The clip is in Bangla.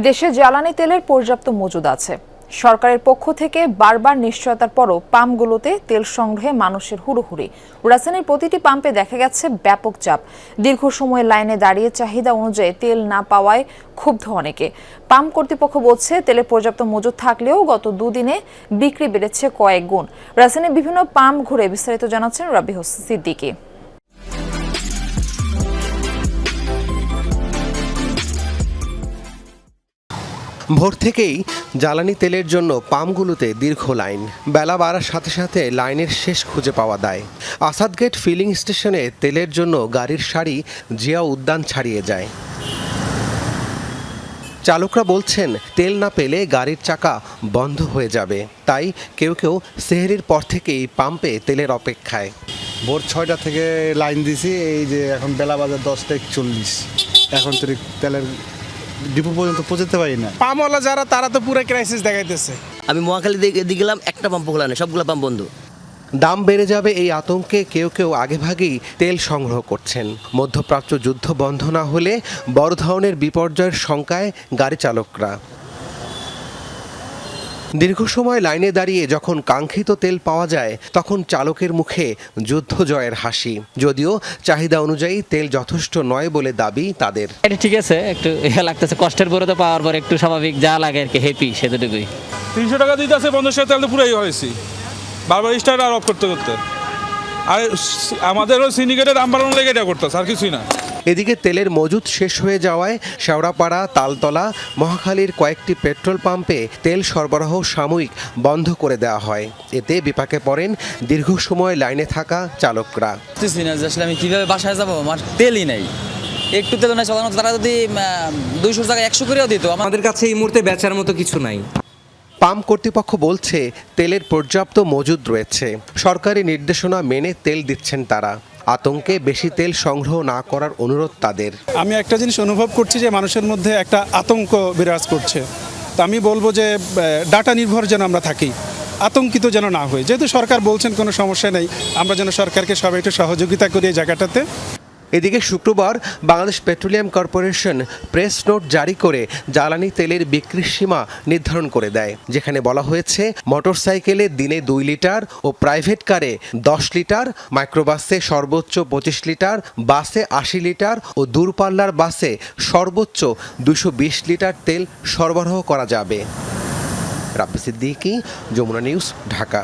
দেশে জ্বালানি তেলের পর্যাপ্ত মজুদ আছে। সরকারের পক্ষ থেকে বারবার নিশ্চয়তার পরও পাম্পগুলোতে তেল সংগ্রহে মানুষের হুড়োহুড়ি। রাজধানীর প্রতিটি পাম্পে দেখা গেছে ব্যাপক চাপ। দীর্ঘ সময় লাইনে দাঁড়িয়ে চাহিদা অনুযায়ী তেল না পাওয়ায় ক্ষুব্ধ অনেকে। পাম্প কর্তৃপক্ষ বলছে তেলের পর্যাপ্ত মজুদ থাকলেও গত দুদিনে বিক্রি বেড়েছে কয়েক গুণ। রাজধানীর বিভিন্ন পাম্প ঘুরে বিস্তারিত জানাচ্ছেন রাবি হোসেন সিদ্দিকী। ভোর থেকেই জ্বালানি তেলের জন্য পাম্পগুলোতে দীর্ঘ লাইন। বেলা বাড়ার সাথে সাথে লাইনের শেষ খুঁজে পাওয়া দায়। আসাদগেট ফিলিং স্টেশনে তেলের জন্য গাড়ির সারি জিয়া উদ্যান ছাড়িয়ে যায়। চালকরা বলছেন তেল না পেলে গাড়ির চাকা বন্ধ হয়ে যাবে, তাই কেউ কেউ সেহরির পর থেকেই পাম্পে তেলের অপেক্ষায়। ভোর 6টা থেকে লাইন দিছি, এই যে এখন বেলা বাজার 10:41। এখন তো তেলের ডিপো পর্যন্ত পৌঁছতে পারি না। পাম্পওয়ালা যারা তারা তো পুরো ক্রাইসিস দেখাইতেছে। আমি মহাখালী দিয়ে গেলাম, একটা পাম্প খোলা নেই, সবগুলো পাম্প বন্ধ। দাম বেড়ে যাবে এই আতঙ্কে কেউ কেউ আগেভাগেই তেল সংগ্রহ করছেন। মধ্যপ্রাচ্য যুদ্ধ বন্ধ না হলে বড় ধরনের বিপর্যয়ের শঙ্কায় গাড়ি চালকরা। দীর্ঘ সময় লাইনে দাঁড়িয়ে যখন কাঙ্ক্ষিত তেল পাওয়া যায় তখন চালকের মুখে যুদ্ধ জয়ের হাসি। যদিও চাহিদা অনুযায়ী তেল যথেষ্ট নয় বলে দাবি তাদের। এটা ঠিক আছে, একটু লাগতেছে, কষ্টের পরে তো পাওয়ার পর একটু স্বাভাবিক যা লাগে আর কি, হ্যাপি সেটুকুই। 300 টাকা দিতে আছে, 50 তেল তো পুরাই হয়েছি, বারবার স্টার্ট আর অফ করতে করতে। আর আমাদের ওই সিন্ডিকেটের দাম বাড়ানোর লেগে এটা করতেছে, আর কিছুই না। এদিকে তেলের মজুদ শেষ হয়ে যাওয়ায় শেওড়াপাড়া, তালতলা, মহাখালীর কয়েকটি পেট্রোল পাম্পে তেল সরবরাহ সাময়িক বন্ধ করে দেওয়া হয়। এতে বিপাকে পড়েন দীর্ঘ সময় লাইনে থাকা চালকরা। আসলে আমি কিভাবে বাসায় যাবো, আমার তেলই নাই, একটু তেল নাই চালানো। তারা যদি 200 টাকা 100 করেও দিত। আমাদের কাছে এই মুহূর্তে বেচার মতো কিছু নাই। পাম্প কর্তৃপক্ষ বলছে তেলের পর্যাপ্ত মজুদ রয়েছে। সরকারি নির্দেশনা মেনে তেল দিচ্ছেন তারা। আতঙ্কে বেশি তেল সংগ্রহ না করার অনুরোধ তাদের। আমি একটা জিনিস অনুভব করছি যে মানুষের মধ্যে একটা আতঙ্ক বিরাজ করছে। তো আমি বলবো যে ডাটা নির্ভর যেন আমরা থাকি, আতঙ্কিত যেন না হই। যেহেতু সরকার বলছেন কোনো সমস্যা নেই, আমরা যেন সরকারকে সবাই একটু সহযোগিতা করি এই জায়গাটাতে। এদিকে শুক্রবার Bangladesh petroleum corporation press note জারি করে জ্বালানি তেলের বিক্রির সীমা নির্ধারণ করে দেয়, যেখানে বলা হয়েছে মোটরসাইকেলে দিনে 2 লিটার ও প্রাইভেট কারে 10 লিটার, মাইক্রোবাসে সর্বোচ্চ 25 লিটার, বাসে 80 লিটার ও দূরপাল্লার বাসে সর্বোচ্চ 220 লিটার তেল সরবরাহ করা যাবে। রাব্বি সিদ্দিকী, যমুনা নিউজ, ঢাকা।